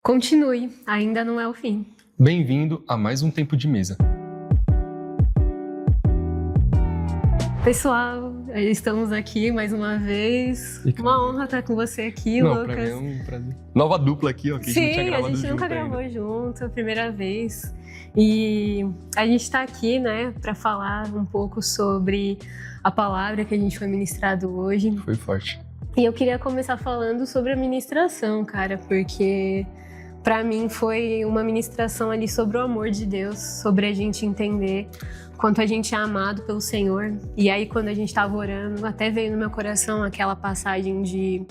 Continue, ainda não é o fim. Bem-vindo a mais um Tempo de Mesa. Pessoal, estamos aqui mais uma vez. Uma honra estar com você aqui, Não, Lucas. pra mim é um prazer. Nova dupla aqui, ó, que Sim, a gente tinha gravado a gente nunca junto gravou ainda. junto, a primeira vez. E a gente está aqui, né, para falar um pouco sobre a palavra que a gente foi ministrado hoje. Foi forte. E eu queria começar falando sobre a ministração, cara, porque para mim foi uma ministração ali sobre o amor de Deus, sobre a gente entender quanto a gente é amado pelo Senhor. E aí, quando a gente estava orando, até veio no meu coração aquela passagem de,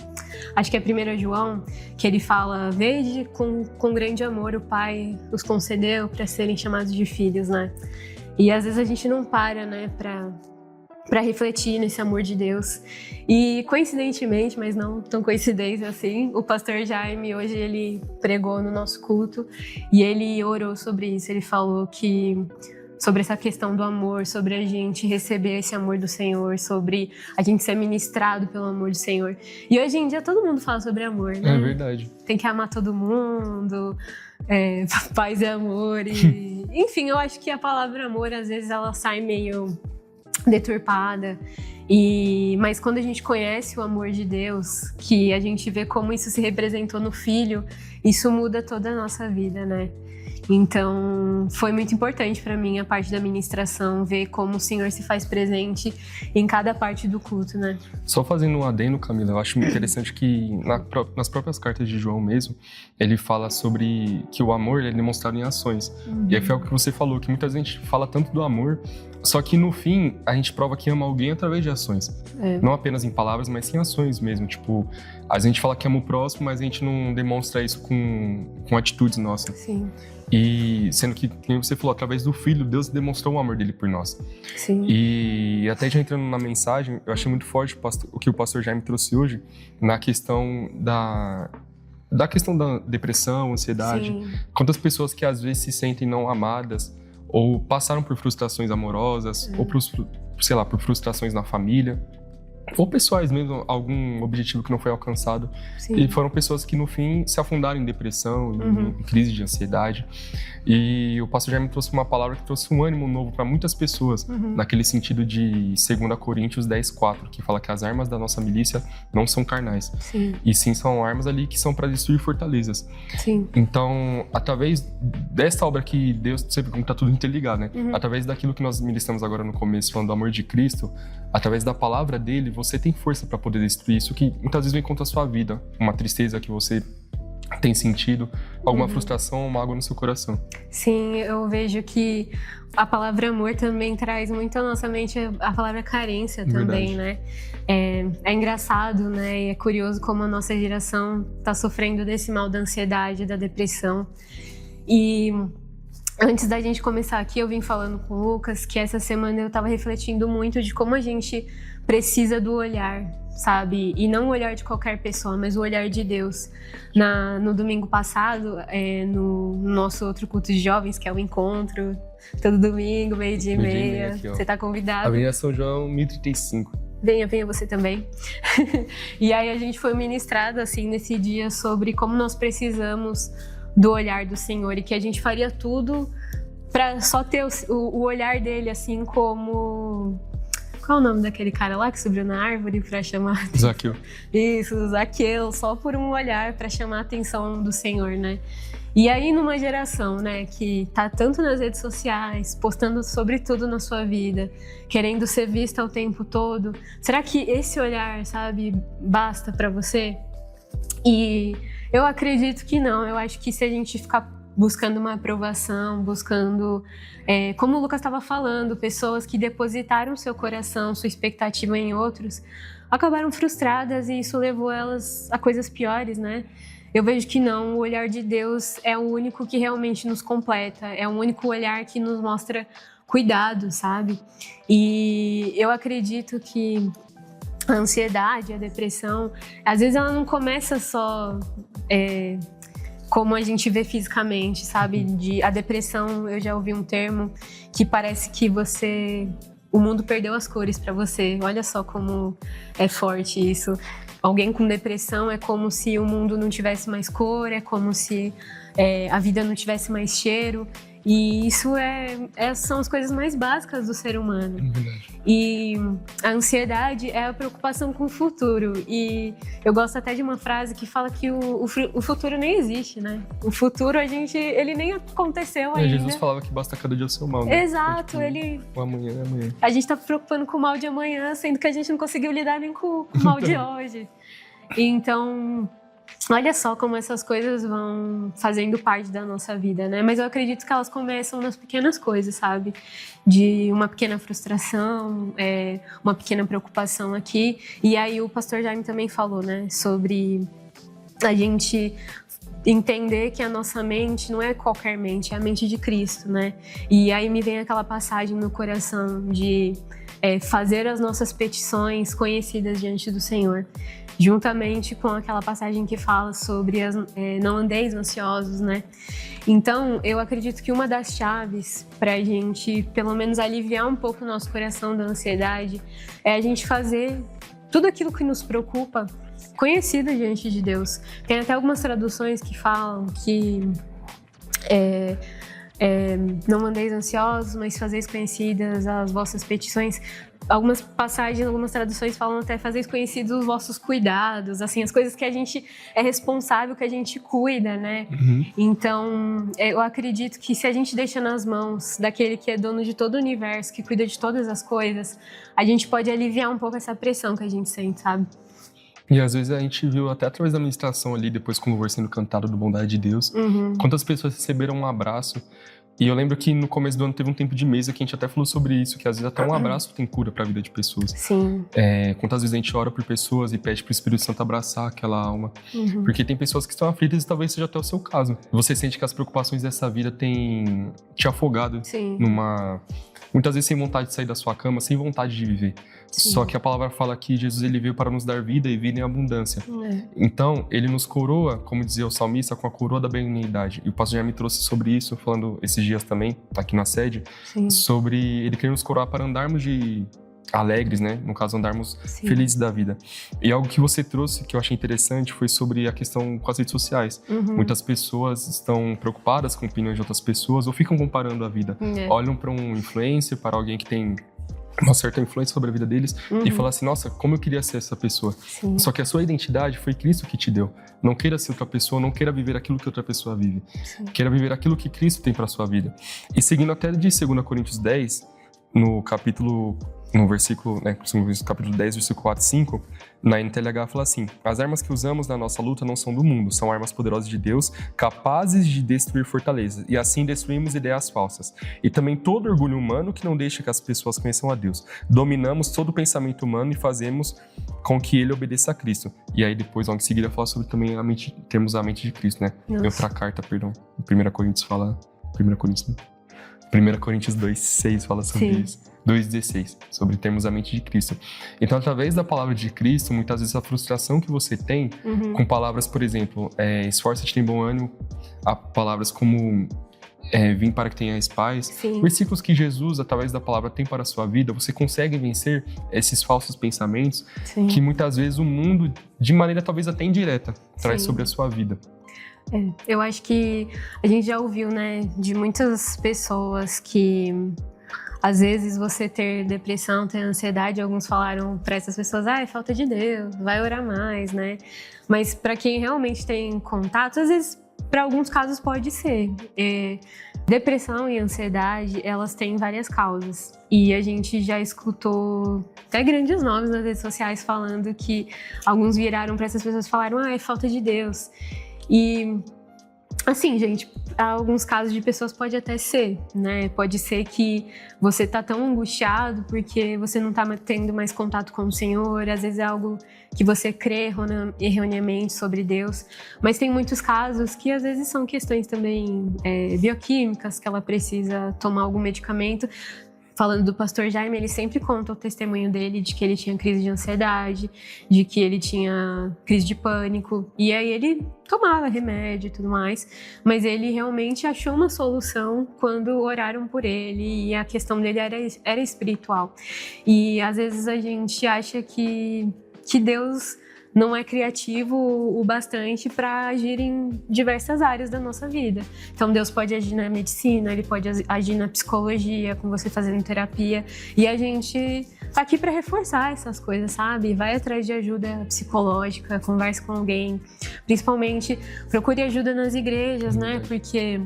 acho que é 1 João, que ele fala: vede com grande amor o Pai os concedeu para serem chamados de filhos, né? E às vezes a gente não para, né, para refletir nesse amor de Deus. E coincidentemente, mas não tão coincidência assim, o pastor Jaime hoje ele pregou no nosso culto e ele orou sobre isso. Ele falou que sobre essa questão do amor, sobre a gente receber esse amor do Senhor, sobre a gente ser ministrado pelo amor do Senhor. E hoje em dia todo mundo fala sobre amor, né? É verdade. Tem que amar todo mundo, paz e amor. E... enfim, eu acho que a palavra amor, às vezes, ela sai meio deturpada. Mas quando a gente conhece o amor de Deus, que a gente vê como isso se representou no Filho, isso muda toda a nossa vida, né? Então, foi muito importante para mim a parte da ministração, ver como o Senhor se faz presente em cada parte do culto, né? Só fazendo um adendo, Camila, eu acho muito interessante que nas próprias cartas de João mesmo, ele fala sobre que o amor ele é demonstrado em ações. E aí foi o que você falou, que muita gente fala tanto do amor, só que no fim a gente prova que ama alguém através de ações. Não apenas em palavras, mas sim em ações mesmo. Tipo, a gente fala que ama o próximo, mas a gente não demonstra isso com atitudes nossas. Sim. E sendo que, como você falou, através do Filho, Deus demonstrou o amor dele por nós. Sim. E até já entrando na mensagem, eu achei muito forte o que o pastor Jaime trouxe hoje na questão da questão da depressão, ansiedade. Sim. Quantas pessoas que às vezes se sentem não amadas ou passaram por frustrações amorosas ou por frustrações na família. Ou pessoais mesmo, algum objetivo que não foi alcançado. Sim. E foram pessoas que no fim se afundaram em depressão, em crise de ansiedade. E o pastor Jaime trouxe uma palavra que trouxe um ânimo novo para muitas pessoas, naquele sentido de 2 Coríntios 10:4, que fala que as armas da nossa milícia não são carnais. Sim. E sim são armas ali que são para destruir fortalezas. Sim. Então, através desta obra que Deus, sempre como está tudo interligado, né? Através daquilo que nós ministramos agora no começo, falando do amor de Cristo, através da palavra dele, você tem força para poder destruir isso que muitas vezes vem contra a sua vida. Uma tristeza que você tem sentido, alguma frustração, uma água no seu coração. Sim, eu vejo que a palavra amor também traz muito à nossa mente a palavra carência também, né? É engraçado, né? E é curioso como a nossa geração está sofrendo desse mal da ansiedade, da depressão. E antes da gente começar aqui, eu vim falando com o Lucas que essa semana eu estava refletindo muito de como a gente precisa do olhar, sabe? E não o olhar de qualquer pessoa, mas o olhar de Deus. No domingo passado, no nosso outro culto de jovens, que é o encontro, todo domingo, 12:30, aqui, ó. você tá convidado. Avenida São João, 1035. Venha você também. E aí a gente foi ministrado, assim, nesse dia sobre como nós precisamos do olhar do Senhor e que a gente faria tudo para só ter o olhar dele, assim, como... Qual é o nome daquele cara lá que subiu na árvore para chamar? Zaqueu. Isso, Zaqueu, só por um olhar para chamar a atenção do Senhor, né? E aí, numa geração, né, que tá tanto nas redes sociais, postando sobre tudo na sua vida, querendo ser vista o tempo todo, será que esse olhar, sabe, basta para você? E eu acredito que não. Eu acho que se a gente ficar buscando uma aprovação, buscando, como o Lucas estava falando, pessoas que depositaram seu coração, sua expectativa em outros, acabaram frustradas e isso levou elas a coisas piores, né? Eu vejo que não, o olhar de Deus é o único que realmente nos completa, é o único olhar que nos mostra cuidado, sabe? E eu acredito que a ansiedade, a depressão, às vezes ela não começa só como a gente vê fisicamente, sabe? A depressão, eu já ouvi um termo que parece que o mundo perdeu as cores pra você. Olha só como é forte isso. alguém com depressão é como se o mundo não tivesse mais cor, é como se a vida não tivesse mais cheiro. E isso são as coisas mais básicas do ser humano. E a ansiedade é a preocupação com o futuro. E eu gosto até de uma frase que fala que o futuro nem existe, né? O futuro, ele nem aconteceu ainda. Jesus falava que basta cada dia o seu mal, né? Exato, O amanhã é amanhã. A gente tá se preocupando com o mal de amanhã, sendo que a gente não conseguiu lidar nem com o mal de hoje. Então, olha só como essas coisas vão fazendo parte da nossa vida, né? Mas eu acredito que elas começam nas pequenas coisas, sabe? De uma pequena frustração, uma pequena preocupação aqui. E aí o pastor Jaime também falou, né? Sobre a gente entender que a nossa mente não é qualquer mente, é a mente de Cristo, né? E aí me vem aquela passagem no coração de fazer as nossas petições conhecidas diante do Senhor. Juntamente com aquela passagem que fala sobre não andeis ansiosos, né? Então, eu acredito que uma das chaves para a gente, pelo menos, aliviar um pouco o nosso coração da ansiedade é a gente fazer tudo aquilo que nos preocupa conhecido diante de Deus. Tem até algumas traduções que falam que não andeis ansiosos, mas fazeis conhecidas as vossas petições. Algumas passagens, algumas traduções falam até fazeis conhecidos os vossos cuidados, assim, as coisas que a gente é responsável, que a gente cuida, né? Então, eu acredito que se a gente deixa nas mãos daquele que é dono de todo o universo, que cuida de todas as coisas, a gente pode aliviar um pouco essa pressão que a gente sente, sabe? E às vezes a gente viu até através da ministração ali, depois com o louvor sendo cantado do Bondade de Deus, quantas pessoas receberam um abraço. E eu lembro que no começo do ano teve um tempo de mesa que a gente até falou sobre isso, que às vezes até um abraço tem cura para a vida de pessoas. Sim. Quantas vezes a gente ora por pessoas e pede pro Espírito Santo abraçar aquela alma. Porque tem pessoas que estão aflitas e talvez seja até o seu caso. Você sente que as preocupações dessa vida têm te afogado numa... Muitas vezes sem vontade de sair da sua cama, sem vontade de viver. Sim. Só que a palavra fala que Jesus ele veio para nos dar vida e vida em abundância. Então, ele nos coroa, como dizia o salmista, com a coroa da benignidade. E o pastor já me trouxe sobre isso, falando esses dias também, aqui na sede, sobre ele querer nos coroar para andarmos alegres, né? No caso, andarmos felizes da vida. E algo que você trouxe, que eu achei interessante, foi sobre a questão com as redes sociais. Muitas pessoas estão preocupadas com opiniões de outras pessoas ou ficam comparando a vida. Olham para um influencer, para alguém que tem uma certa influência sobre a vida deles e falam assim, nossa, como eu queria ser essa pessoa. Só que a sua identidade foi Cristo que te deu. Não queira ser outra pessoa, não queira viver aquilo que outra pessoa vive. Queira viver aquilo que Cristo tem para sua vida. E seguindo até de 2 Coríntios 10, no versículo, né, capítulo 10, versículo 4 e 5, na NTLH fala assim: as armas que usamos na nossa luta não são do mundo, são armas poderosas de Deus, capazes de destruir fortalezas, e assim destruímos ideias falsas. E também todo orgulho humano que não deixa que as pessoas conheçam a Deus. Dominamos todo o pensamento humano e fazemos com que ele obedeça a Cristo. E aí depois, logo em seguida, fala sobre também termos a mente de Cristo, né? Em outra carta, perdão, 1 Coríntios fala... 1 Coríntios 2,6 fala sobre isso. 2,16, sobre termos a mente de Cristo. Então, através da palavra de Cristo, muitas vezes a frustração que você tem, com palavras, por exemplo, esforça-te, tem bom ânimo, há palavras como vim para que tenhais paz, versículos que Jesus, através da palavra, tem para a sua vida, você consegue vencer esses falsos pensamentos que muitas vezes o mundo, de maneira talvez até indireta, traz sobre a sua vida. Eu acho que a gente já ouviu, né, de muitas pessoas que às vezes você ter depressão, ter ansiedade, alguns falaram para essas pessoas, é falta de Deus, vai orar mais, né? Mas para quem realmente tem contato, às vezes, para alguns casos pode ser. Depressão e ansiedade, elas têm várias causas. E a gente já escutou até grandes nomes nas redes sociais falando que alguns viraram para essas pessoas e falaram, é falta de Deus. E, assim, gente, alguns casos de pessoas pode até ser, né? Pode ser que você tá tão angustiado porque você não tá tendo mais contato com o Senhor, às vezes é algo que você crê erroneamente sobre Deus, mas tem muitos casos que às vezes são questões também bioquímicas, que ela precisa tomar algum medicamento. Falando do pastor Jaime, ele sempre conta o testemunho dele de que ele tinha crise de ansiedade, de que ele tinha crise de pânico, e aí ele tomava remédio e tudo mais, mas ele realmente achou uma solução quando oraram por ele, e a questão dele era espiritual. E às vezes a gente acha que Deus não é criativo o bastante para agir em diversas áreas da nossa vida. Então Deus pode agir na medicina, Ele pode agir na psicologia, com você fazendo terapia, e a gente tá aqui para reforçar essas coisas, sabe? Vai atrás de ajuda psicológica, converse com alguém, principalmente procure ajuda nas igrejas, né? Porque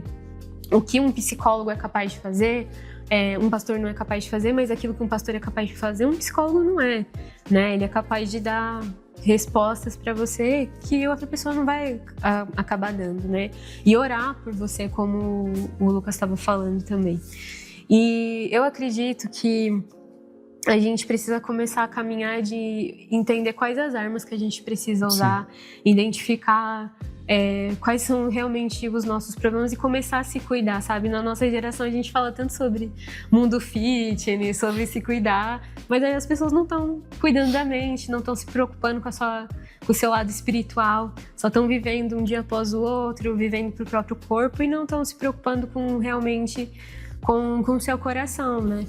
o que um psicólogo é capaz de fazer, um pastor não é capaz de fazer, mas aquilo que um pastor é capaz de fazer, um psicólogo não é, né? Ele é capaz de dar respostas para você que outra pessoa não vai acabar dando, né? E orar por você, como o Lucas estava falando também. E eu acredito que a gente precisa começar a caminhar de entender quais as armas que a gente precisa usar, identificar quais são realmente os nossos problemas e começar a se cuidar, sabe? Na nossa geração a gente fala tanto sobre mundo fitness, sobre se cuidar, mas aí as pessoas não estão cuidando da mente, não estão se preocupando com o seu lado espiritual, só estão vivendo um dia após o outro, vivendo pro próprio corpo e não estão se preocupando com realmente com o seu coração, né?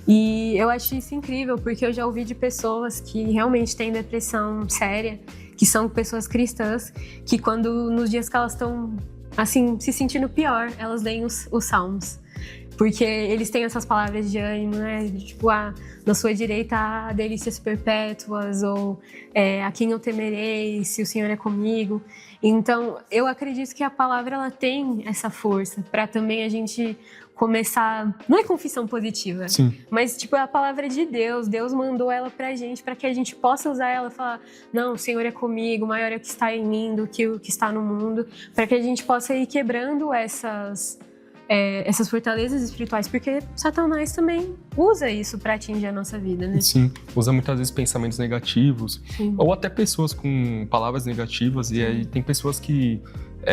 E eu acho isso incrível, porque eu já ouvi de pessoas que realmente têm depressão séria, que são pessoas cristãs, que quando, nos dias que elas estão, assim, se sentindo pior, elas leem os salmos. Porque eles têm essas palavras de ânimo, né? Tipo, na sua direita há delícias perpétuas, ou a quem eu temerei, se o Senhor é comigo. Então, eu acredito que a palavra, ela tem essa força para também a gente começar, não é confissão positiva, Sim. mas tipo, é a palavra de Deus. Deus mandou ela pra gente, para que a gente possa usar ela e falar, não, o Senhor é comigo, maior é o que está em mim do que o que está no mundo, para que a gente possa ir quebrando essas fortalezas espirituais, porque Satanás também usa isso para atingir a nossa vida, né? Sim, usa muitas vezes pensamentos negativos, Sim. ou até pessoas com palavras negativas, e aí tem pessoas que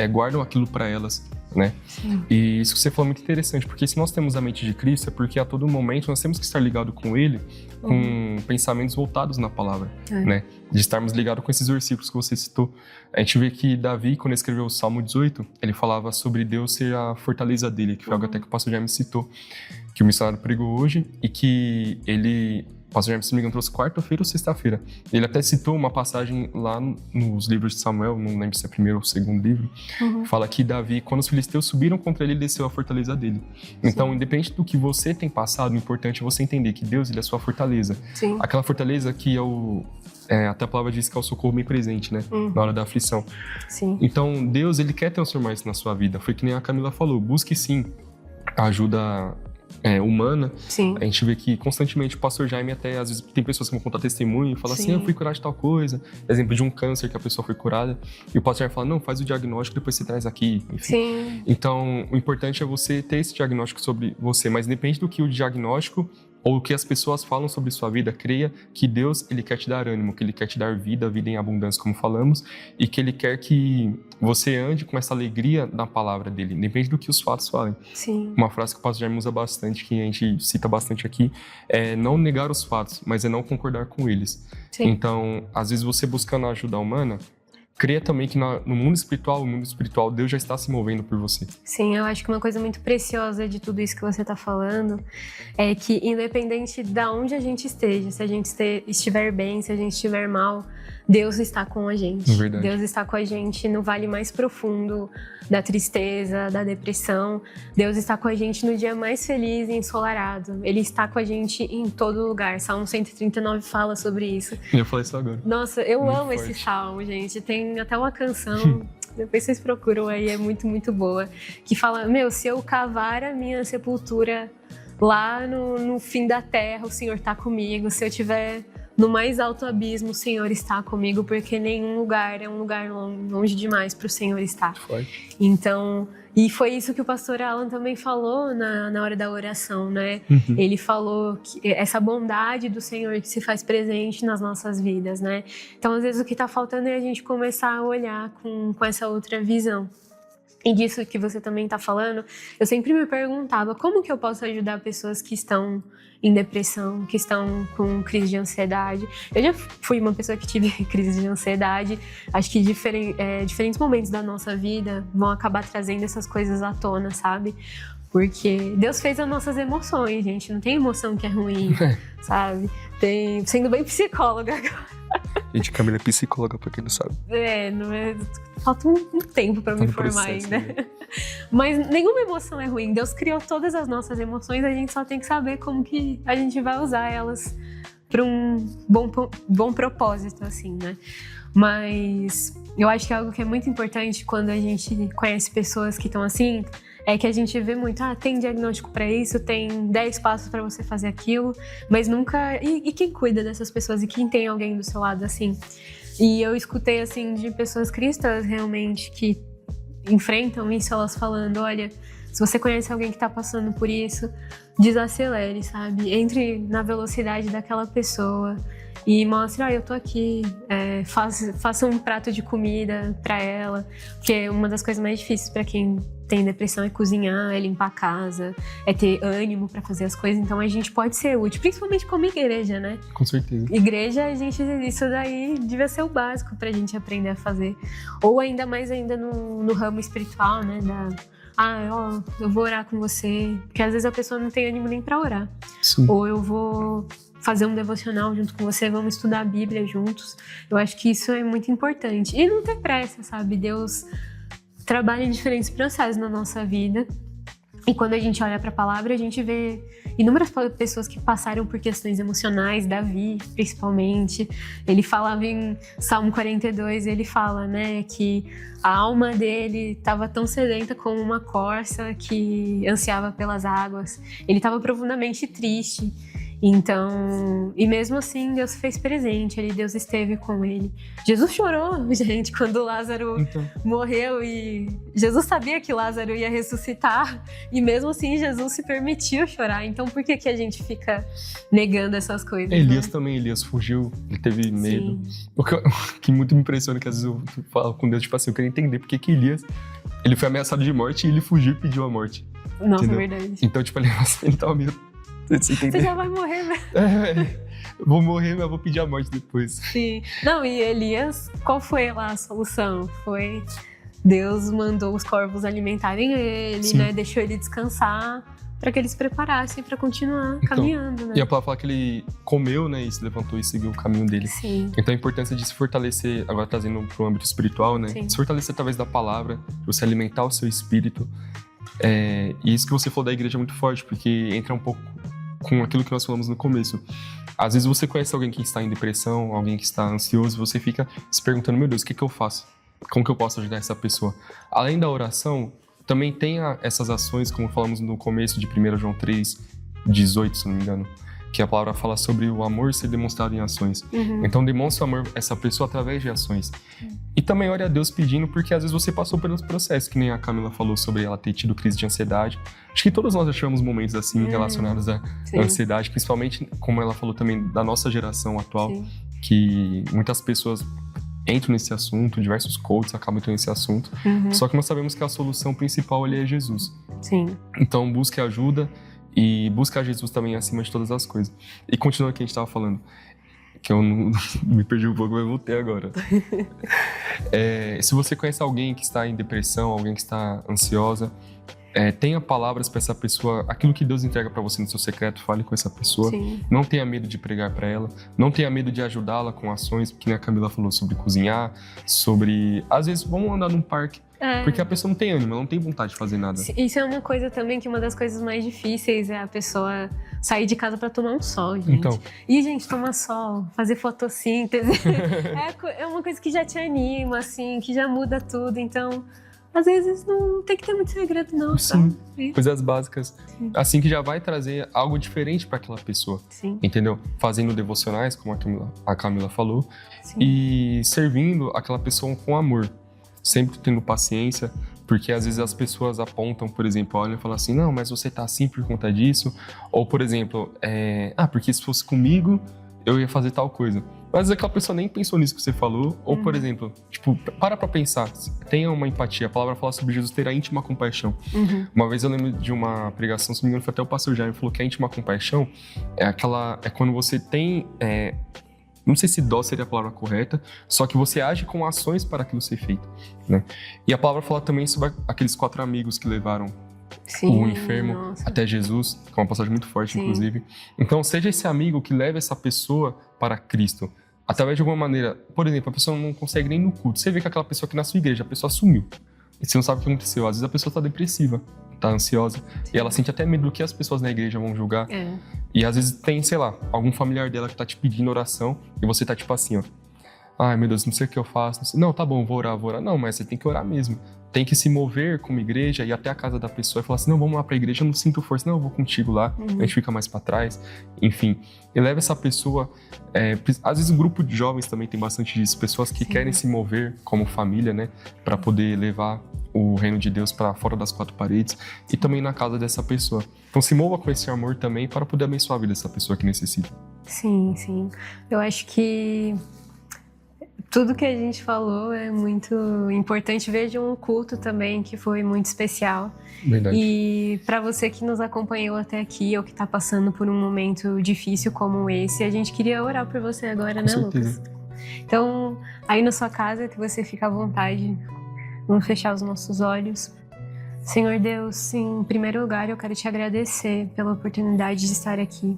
guardam aquilo para elas, né? Sim. E isso que você falou é muito interessante, porque se nós temos a mente de Cristo, é porque a todo momento nós temos que estar ligados com Ele, com pensamentos voltados na palavra, né? De estarmos ligados com esses versículos que você citou. A gente vê que Davi, quando escreveu o Salmo 18, ele falava sobre Deus ser a fortaleza dele, que foi algo até que o pastor Jaime citou, que o missionário pregou hoje, e que o pastor Jaime, se não me engano, trouxe quarta-feira ou sexta-feira. Ele até citou uma passagem lá nos livros de Samuel, não lembro se é o primeiro ou o segundo livro, fala que Davi, quando os filisteus subiram contra ele, ele desceu a fortaleza dele. Então, independente do que você tem passado, o importante é você entender que Deus, ele é a sua fortaleza. Sim. Aquela fortaleza que até a palavra diz que é o socorro bem presente, né? Na hora da aflição. Sim. Então, Deus, ele quer transformar isso na sua vida. Foi que nem a Camila falou, busque sim a ajuda humana. Sim. A gente vê que constantemente o pastor Jaime até, às vezes, tem pessoas que vão contar testemunho e falam assim, eu fui curado de tal coisa. Exemplo de um câncer que a pessoa foi curada. E o pastor Jaime fala, não, faz o diagnóstico, depois você traz aqui. Enfim. Sim. Então, o importante é você ter esse diagnóstico sobre você, mas independente do que o diagnóstico ou o que as pessoas falam sobre sua vida, creia que Deus, ele quer te dar ânimo, que ele quer te dar vida em abundância, como falamos, e que ele quer que você ande com essa alegria na palavra dele, independente do que os fatos falem. Sim. Uma frase que o pastor Jaime usa bastante, que a gente cita bastante aqui, é não negar os fatos, mas é não concordar com eles. Sim. Então, às vezes você buscando a ajuda humana, creia também que no mundo espiritual, Deus já está se movendo por você. Sim, eu acho que uma coisa muito preciosa de tudo isso que você está falando é que, independente de onde a gente esteja, se a gente estiver bem, se a gente estiver mal, Deus está com a gente. Verdade. Deus está com a gente no vale mais profundo da tristeza, da depressão. Deus está com a gente no dia mais feliz e ensolarado. Ele está com a gente em todo lugar. Salmo 139 fala sobre isso. Eu falei isso agora. Nossa, eu Muito amo forte. Esse salmo, gente. Tem até uma canção, depois vocês procuram aí, é muito, muito boa, que fala, se eu cavar a minha sepultura lá no fim da terra, o Senhor está comigo. Se eu estiver no mais alto abismo, o Senhor está comigo, porque nenhum lugar é um lugar longe demais para o Senhor estar. Foi. Então, e foi isso que o pastor Alan também falou na hora da oração, né? Ele falou que essa bondade do Senhor que se faz presente nas nossas vidas, né? Então, às vezes, o que está faltando é a gente começar a olhar com essa outra visão. E disso que você também está falando, eu sempre me perguntava como que eu posso ajudar pessoas que estão em depressão, que estão com crise de ansiedade. Eu já fui uma pessoa que tive crise de ansiedade. Acho que diferentes momentos da nossa vida vão acabar trazendo essas coisas à tona, sabe? Porque Deus fez as nossas emoções, gente. Não tem emoção que é ruim, sabe? Sendo bem psicóloga agora. Gente, Camila é psicóloga, pra quem não sabe. Falta um tempo pra me formar processo, ainda. Né? Mas nenhuma emoção é ruim. Deus criou todas as nossas emoções, a gente só tem que saber como que a gente vai usar elas para um bom propósito, assim, né? Mas eu acho que algo que é muito importante quando a gente conhece pessoas que estão assim, é que a gente vê muito, tem diagnóstico para isso, tem 10 passos para você fazer aquilo, mas nunca... E quem cuida dessas pessoas? E quem tem alguém do seu lado, assim? E eu escutei, assim, de pessoas cristãs, realmente, que enfrentam isso, elas falando, olha, se você conhece alguém que tá passando por isso, desacelere, sabe? Entre na velocidade daquela pessoa e mostre, eu tô aqui, faça um prato de comida pra ela, porque uma das coisas mais difíceis pra quem tem depressão é cozinhar, é limpar a casa, é ter ânimo pra fazer as coisas, então a gente pode ser útil, principalmente como igreja, né? Com certeza. Igreja, isso daí devia ser o básico pra gente aprender a fazer, ou ainda mais no ramo espiritual, né, eu vou orar com você, porque às vezes a pessoa não tem ânimo nem pra orar. Sim. Ou eu vou fazer um devocional junto com você, vamos estudar a Bíblia juntos. Eu acho que isso é muito importante. E não ter pressa, sabe? Deus trabalha em diferentes processos na nossa vida. E quando a gente olha para a palavra, a gente vê inúmeras pessoas que passaram por questões emocionais, Davi, principalmente. Ele falava em Salmo 42, ele fala, né, que a alma dele estava tão sedenta como uma corça que ansiava pelas águas. Ele estava profundamente triste. Então, e mesmo assim, Deus fez presente, Deus esteve com ele. Jesus chorou, gente, quando Lázaro morreu e Jesus sabia que Lázaro ia ressuscitar e mesmo assim Jesus se permitiu chorar. Então, por que a gente fica negando essas coisas? Elias também, Elias fugiu, ele teve medo. O que muito me impressiona é que às vezes eu falo com Deus, tipo assim, eu quero entender por que Elias, ele foi ameaçado de morte e ele fugiu e pediu a morte. Nossa, entendeu? verdade. Então, tipo, ele tava meio... Você já vai morrer, velho. Vou morrer, mas vou pedir a morte depois. Sim. Não, e Elias, qual foi lá a solução? Foi Deus mandou os corvos alimentarem ele, né? Deixou ele descansar para que eles se preparassem para continuar caminhando, né? E a palavra fala que ele comeu, né? E se levantou e seguiu o caminho dele. Sim. Então a importância de se fortalecer, agora trazendo pro âmbito espiritual, né? Sim. Se fortalecer através da palavra, você alimentar o seu espírito. E isso que você falou da igreja é muito forte, porque entra um pouco com aquilo que nós falamos no começo. Às vezes você conhece alguém que está em depressão, alguém que está ansioso, você fica se perguntando, meu Deus, o que eu faço? Como que eu posso ajudar essa pessoa? Além da oração, também tem essas ações, como falamos no começo de 1 João 3:18, se não me engano, que a palavra fala sobre o amor ser demonstrado em ações. Então demonstra o amor a essa pessoa através de ações. E também ore a Deus pedindo, porque às vezes você passou pelos processos, que nem a Camila falou sobre ela ter tido crise de ansiedade. Acho que todos nós já tivemos momentos assim relacionados à ansiedade, principalmente, como ela falou também, da nossa geração atual, que muitas pessoas entram nesse assunto, diversos coaches acabam entrando nesse assunto, só que nós sabemos que a solução principal é Jesus. Sim. Então busque ajuda e buscar Jesus também acima de todas as coisas. E continuando o que a gente estava falando, que eu não me perdi um pouco, mas voltei agora. Se você conhece alguém que está em depressão, alguém que está ansiosa, tenha palavras para essa pessoa, aquilo que Deus entrega para você no seu secreto, fale com essa pessoa. Sim. Não tenha medo de pregar para ela, não tenha medo de ajudá-la com ações, porque a Camila falou sobre cozinhar, sobre... Às vezes, vamos andar num parque, porque a pessoa não tem ânimo, ela não tem vontade de fazer nada. Isso é uma coisa também que uma das coisas mais difíceis é a pessoa sair de casa para tomar um sol, gente. Então. E, gente, tomar sol, fazer fotossíntese, é uma coisa que já te anima, assim, que já muda tudo. Então, às vezes não tem que ter muito segredo, não. Sim, tá? Coisas básicas. Sim. Assim que já vai trazer algo diferente para aquela pessoa. Sim. Entendeu? Fazendo devocionais, como a Camila falou. Sim. E servindo aquela pessoa com amor. Sempre tendo paciência, porque às vezes as pessoas apontam, por exemplo, olham e falam assim, não, mas você tá assim por conta disso. Ou, por exemplo, porque se fosse comigo, eu ia fazer tal coisa. Mas aquela pessoa nem pensou nisso que você falou. Ou, por exemplo, tipo, para pra pensar, tenha uma empatia. A palavra fala sobre Jesus ter a íntima compaixão. Uma vez eu lembro de uma pregação, se não me engano, foi até o pastor Jaime, falou que a íntima compaixão é quando você tem... não sei se dó seria a palavra correta, só que você age com ações para aquilo ser feito, né? E a palavra fala também sobre aqueles 4 amigos que levaram o enfermo até Jesus, que é uma passagem muito forte, inclusive. Então, seja esse amigo que leva essa pessoa para Cristo. através de alguma maneira, por exemplo, a pessoa não consegue nem no culto. Você vê que aquela pessoa aqui na sua igreja, a pessoa sumiu. E você não sabe o que aconteceu. Às vezes a pessoa tá depressiva, tá ansiosa. E ela sente até medo do que as pessoas na igreja vão julgar. E às vezes tem, sei lá, algum familiar dela que tá te pedindo oração e você tá tipo assim, ó. Ai, meu Deus, não sei o que eu faço. Não, tá bom, vou orar. Não, mas você tem que orar mesmo. Tem que se mover como igreja, ir até a casa da pessoa e falar assim, não, vamos lá pra igreja, eu não sinto força. Não, eu vou contigo lá, a gente fica mais pra trás. Enfim, e leva essa pessoa... às vezes o grupo de jovens também tem bastante disso. Pessoas que querem se mover como família, né? Pra poder levar o reino de Deus para fora das quatro paredes e também na casa dessa pessoa. Então se mova com esse amor também para poder abençoar a vida dessa pessoa que necessita. Sim, sim. Eu acho que tudo que a gente falou é muito importante. Vejam um culto também que foi muito especial. Verdade. E para você que nos acompanhou até aqui ou que está passando por um momento difícil como esse, a gente queria orar por você agora, Com né, certeza. Lucas? Então, aí na sua casa, que você fica à vontade. Vamos fechar os nossos olhos. Senhor Deus, em primeiro lugar, eu quero te agradecer pela oportunidade de estar aqui.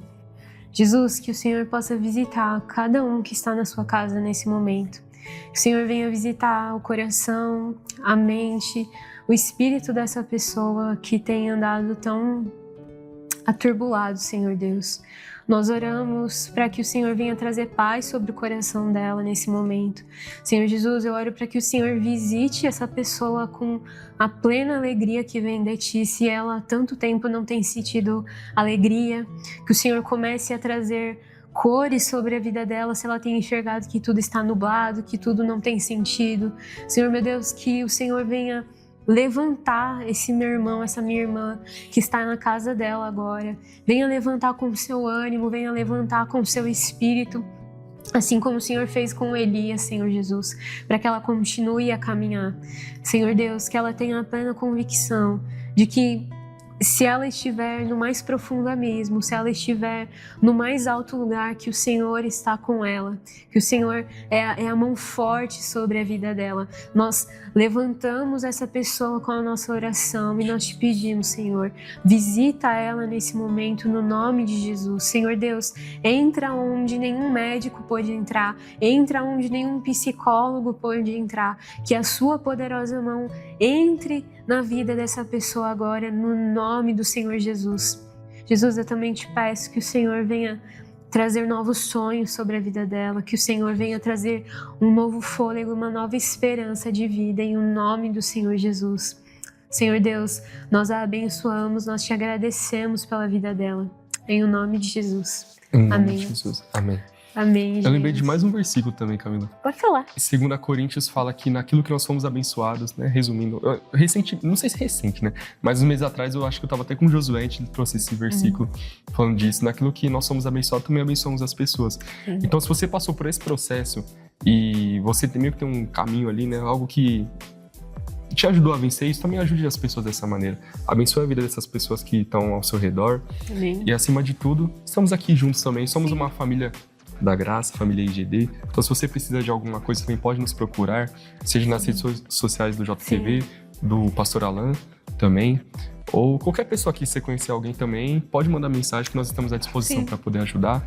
Jesus, que o Senhor possa visitar cada um que está na sua casa nesse momento. Que o Senhor venha visitar o coração, a mente, o espírito dessa pessoa que tem andado tão aturbulado, Senhor Deus. Nós oramos para que o Senhor venha trazer paz sobre o coração dela nesse momento. Senhor Jesus, eu oro para que o Senhor visite essa pessoa com a plena alegria que vem de Ti. Se ela há tanto tempo não tem sentido alegria, que o Senhor comece a trazer cores sobre a vida dela, se ela tem enxergado que tudo está nublado, que tudo não tem sentido. Senhor, meu Deus, que o Senhor venha levantar esse meu irmão, essa minha irmã que está na casa dela agora. Venha levantar com o seu ânimo, venha levantar com o seu espírito, assim como o Senhor fez com Elias, Senhor Jesus, para que ela continue a caminhar. Senhor Deus, que ela tenha a plena convicção de que se ela estiver no mais profundo abismo, se ela estiver no mais alto lugar, que o Senhor está com ela, que o Senhor é a mão forte sobre a vida dela. Nós levantamos essa pessoa com a nossa oração e nós te pedimos, Senhor, visita ela nesse momento no nome de Jesus. Senhor Deus, entra onde nenhum médico pode entrar, entra onde nenhum psicólogo pode entrar, que a sua poderosa mão entre na vida dessa pessoa agora, no nome do Senhor Jesus. Jesus, eu também te peço que o Senhor venha trazer novos sonhos sobre a vida dela, que o Senhor venha trazer um novo fôlego, uma nova esperança de vida, em nome do Senhor Jesus. Senhor Deus, nós a abençoamos, nós te agradecemos pela vida dela, em o nome de Jesus. Em nome Amém. de Jesus. Amém. Amém, gente. Eu lembrei de mais um versículo também, Camila. Pode falar. 2 Coríntios fala que naquilo que nós fomos abençoados, né? Resumindo, recente, não sei se recente, né? Mas um mês atrás eu acho que eu tava até com o Josué, a gente trouxe esse versículo falando disso. Naquilo que nós somos abençoados, também abençoamos as pessoas. Então, se você passou por esse processo e você meio que tem um caminho ali, né? Algo que te ajudou a vencer isso, também ajude as pessoas dessa maneira. Abençoe a vida dessas pessoas que estão ao seu redor. Amém. E acima de tudo, estamos aqui juntos também. Somos uma família da Graça, família IGD. Então, se você precisa de alguma coisa, também pode nos procurar, seja nas redes sociais do JTV, do Pastor Alan também, ou qualquer pessoa aqui, se você conhecer alguém também, pode mandar mensagem que nós estamos à disposição para poder ajudar,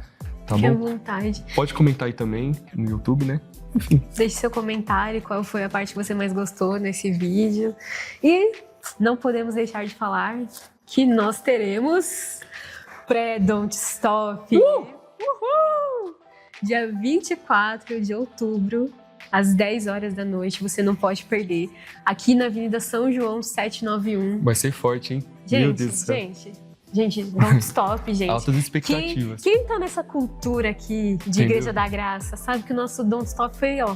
tá Fique à bom? vontade. Pode comentar aí também no YouTube, né? Enfim. Deixe seu comentário, qual foi a parte que você mais gostou nesse vídeo. E não podemos deixar de falar que nós teremos pré-Don't Stop. Uhul! Dia 24 de outubro, às 10 horas da noite, você não pode perder. Aqui na Avenida São João 791. Vai ser forte, hein? Gente, Meu Deus do céu. Gente, Don't Stop, gente. Altas expectativas. Quem tá nessa cultura aqui de Entendeu? Igreja da Graça, sabe que o nosso Don't Stop foi, ó,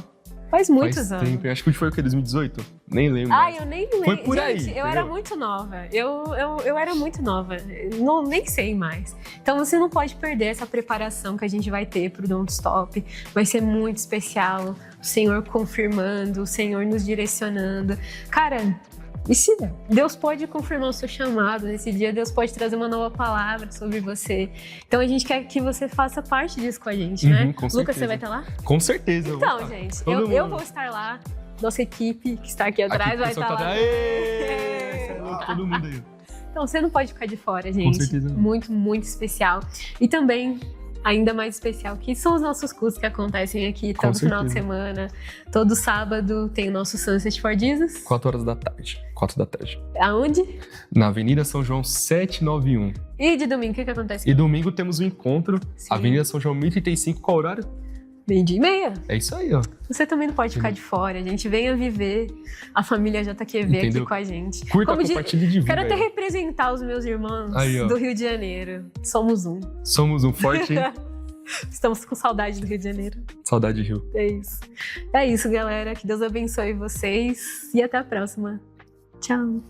faz muitos anos. Tempo. Acho que foi o que, 2018? Nem lembro. Ai, eu nem lembro. Foi por aí, Gente, eu entendeu? era muito nova. Eu era muito nova. Não, nem sei mais. Então você não pode perder essa preparação que a gente vai ter pro Don't Stop. Vai ser muito especial. O Senhor confirmando, o Senhor nos direcionando. Cara, e se Deus pode confirmar o seu chamado nesse dia, Deus pode trazer uma nova palavra sobre você. Então a gente quer que você faça parte disso com a gente, né? Com Lucas, certeza. você vai estar lá? Com certeza. eu vou Então, estar. gente, Todo eu mundo. vou estar lá. Nossa equipe que está aqui atrás Aqui, vai pessoal estar tá lá. atrás. Êêêê! Você é louco, todo mundo aí. Então você não pode ficar de fora, gente. certeza não. Muito, muito especial. E também ainda mais especial, que são os nossos cultos que acontecem aqui Com todo final de certeza. semana. Todo sábado tem o nosso Sunset for Jesus. 4 horas da tarde. 4 da tarde. Aonde? Na Avenida São João 791. E de domingo, o que acontece? E domingo temos um encontro, Sim. Avenida São João 1035, qual horário? 12h30. É isso aí, ó. Você também não pode ficar de fora, a gente venha viver a família JQV aqui Entendeu? com a gente. Curta, Como compartilhe e divulga. Quero até aí. representar os meus irmãos Aí, ó. do Rio de Janeiro. Somos um. Somos um forte. Estamos com saudade do Rio de Janeiro. Saudade, Rio. É isso. É isso, galera. Que Deus abençoe vocês e até a próxima. Tchau.